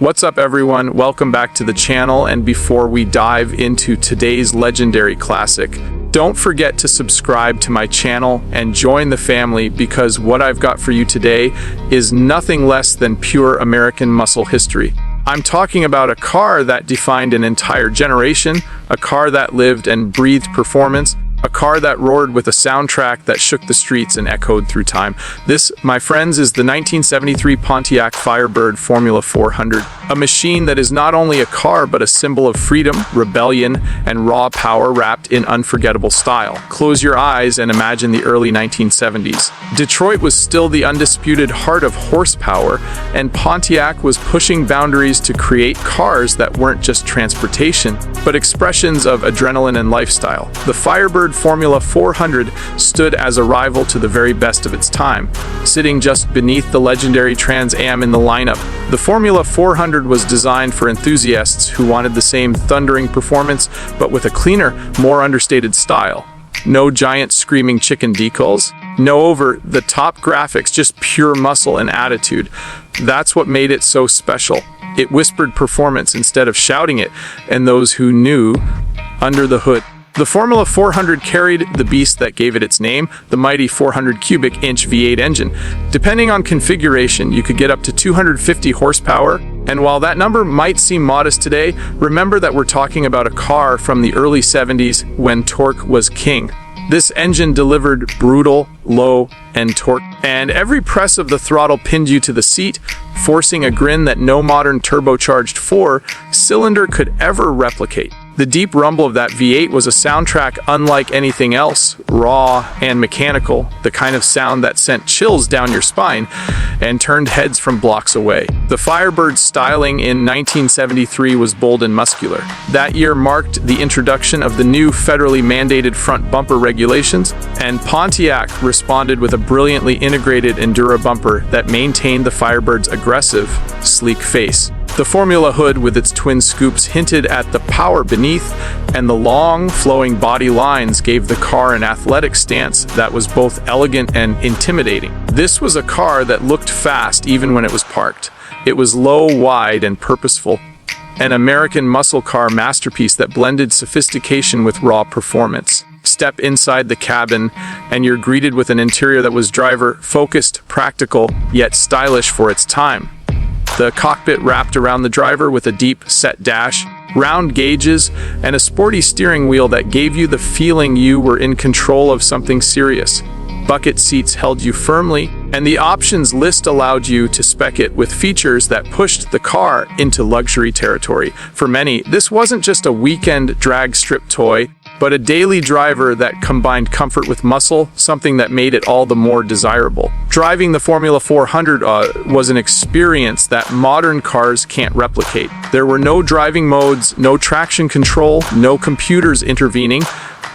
What's up everyone, welcome back to the channel, and before we dive into today's legendary classic, don't forget to subscribe to my channel and join the family, because what I've got for you today is nothing less than pure American muscle history. I'm talking about a car that defined an entire generation, a car that lived and breathed performance, a car that roared with a soundtrack that shook the streets and echoed through time. This, my friends, is the 1973 Pontiac Firebird Formula 400, a machine that is not only a car but a symbol of freedom, rebellion, and raw power wrapped in unforgettable style. Close your eyes and imagine the early 1970s. Detroit was still the undisputed heart of horsepower, and Pontiac was pushing boundaries to create cars that weren't just transportation, but expressions of adrenaline and lifestyle. The Firebird Formula 400 stood as a rival to the very best of its time, sitting just beneath the legendary Trans Am in the lineup. The Formula 400 was designed for enthusiasts who wanted the same thundering performance, but with a cleaner, more understated style. No giant screaming chicken decals, no over-the-top graphics, just pure muscle and attitude. That's what made it so special. It whispered performance instead of shouting it, and those who knew under the hood. The Formula 400 carried the beast that gave it its name, the mighty 400 cubic inch V8 engine. Depending on configuration, you could get up to 250 horsepower, and while that number might seem modest today, remember that we're talking about a car from the early 70s when torque was king. This engine delivered brutal, low end torque, and every press of the throttle pinned you to the seat, forcing a grin that no modern turbocharged four-cylinder could ever replicate. The deep rumble of that V8 was a soundtrack unlike anything else, raw and mechanical, the kind of sound that sent chills down your spine and turned heads from blocks away. The Firebird's styling in 1973 was bold and muscular. That year marked the introduction of the new federally mandated front bumper regulations, and Pontiac responded with a brilliantly integrated Endura bumper that maintained the Firebird's aggressive, sleek face. The Formula hood with its twin scoops hinted at the power beneath, and the long, flowing body lines gave the car an athletic stance that was both elegant and intimidating. This was a car that looked fast even when it was parked. It was low, wide, and purposeful. An American muscle car masterpiece that blended sophistication with raw performance. Step inside the cabin, and you're greeted with an interior that was driver-focused, practical, yet stylish for its time. The cockpit wrapped around the driver with a deep set dash, round gauges, and a sporty steering wheel that gave you the feeling you were in control of something serious. Bucket seats held you firmly, and the options list allowed you to spec it with features that pushed the car into luxury territory. For many, this wasn't just a weekend drag strip toy, but a daily driver that combined comfort with muscle, something that made it all the more desirable. Driving the Formula 400 was an experience that modern cars can't replicate. There were no driving modes, no traction control, no computers intervening,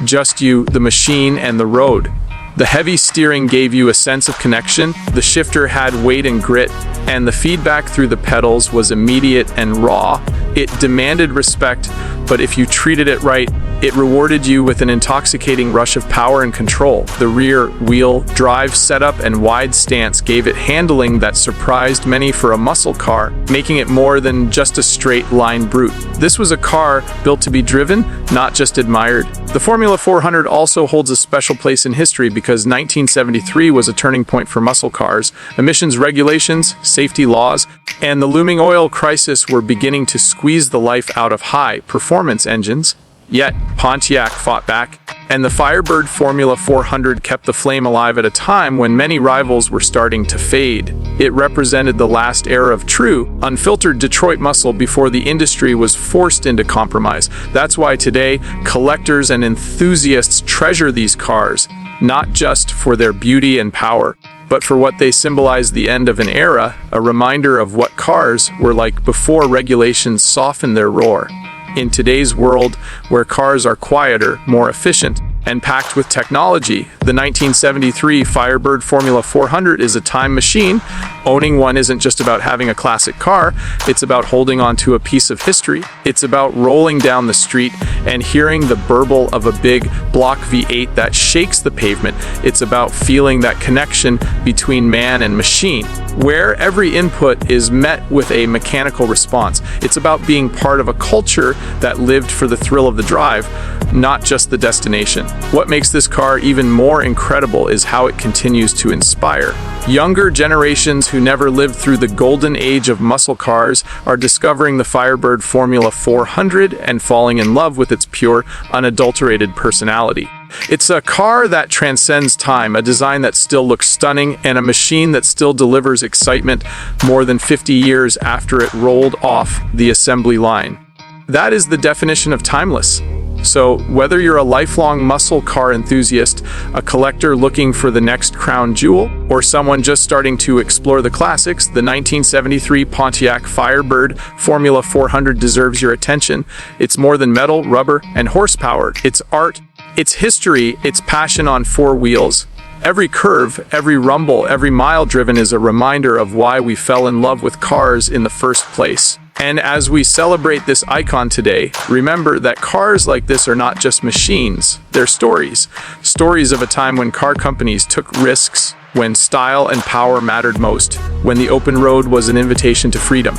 just you, the machine, and the road. The heavy steering gave you a sense of connection, the shifter had weight and grit, and the feedback through the pedals was immediate and raw. It demanded respect, but if you treated it right, it rewarded you with an intoxicating rush of power and control. The rear wheel drive setup and wide stance gave it handling that surprised many for a muscle car, making it more than just a straight-line brute. This was a car built to be driven, not just admired. The Formula 400 also holds a special place in history because 1973 was a turning point for muscle cars. Emissions regulations, safety laws, and the looming oil crisis were beginning to squeeze the life out of high-performance engines. Yet, Pontiac fought back, and the Firebird Formula 400 kept the flame alive at a time when many rivals were starting to fade. It represented the last era of true, unfiltered Detroit muscle before the industry was forced into compromise. That's why today, collectors and enthusiasts treasure these cars, not just for their beauty and power, but for what they symbolize: the end of an era, a reminder of what cars were like before regulations softened their roar. In today's world, where cars are quieter, more efficient, and packed with technology. The 1973 Firebird Formula 400 is a time machine. Owning one isn't just about having a classic car, it's about holding on to a piece of history. It's about rolling down the street and hearing the burble of a big block V8 that shakes the pavement. It's about feeling that connection between man and machine, where every input is met with a mechanical response. It's about being part of a culture that lived for the thrill of the drive, not just the destination. What makes this car even more incredible is how it continues to inspire. Younger generations who never lived through the golden age of muscle cars are discovering the Firebird Formula 400 and falling in love with its pure, unadulterated personality. It's a car that transcends time, a design that still looks stunning, and a machine that still delivers excitement more than 50 years after it rolled off the assembly line. That is the definition of timeless. So, whether you're a lifelong muscle car enthusiast, a collector looking for the next crown jewel, or someone just starting to explore the classics, the 1973 Pontiac Firebird Formula 400 deserves your attention. It's more than metal, rubber, and horsepower. It's art, it's history, it's passion on four wheels. Every curve, every rumble, every mile driven is a reminder of why we fell in love with cars in the first place. And as we celebrate this icon today, remember that cars like this are not just machines, they're stories. Stories of a time when car companies took risks, when style and power mattered most, when the open road was an invitation to freedom.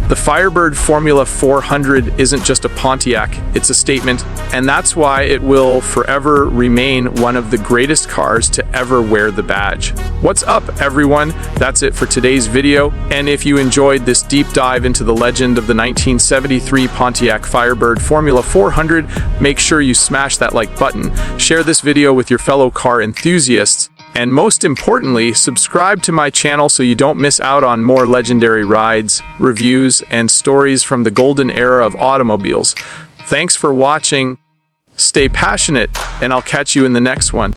The Firebird Formula 400 isn't just a Pontiac, it's a statement, and that's why it will forever remain one of the greatest cars to ever wear the badge. What's up, everyone? That's it for today's video, and if you enjoyed this deep dive into the legend of the 1973 Pontiac Firebird Formula 400, make sure you smash that like button, share this video with your fellow car enthusiasts, and most importantly, subscribe to my channel so you don't miss out on more legendary rides, reviews, and stories from the golden era of automobiles. Thanks for watching, stay passionate, and I'll catch you in the next one.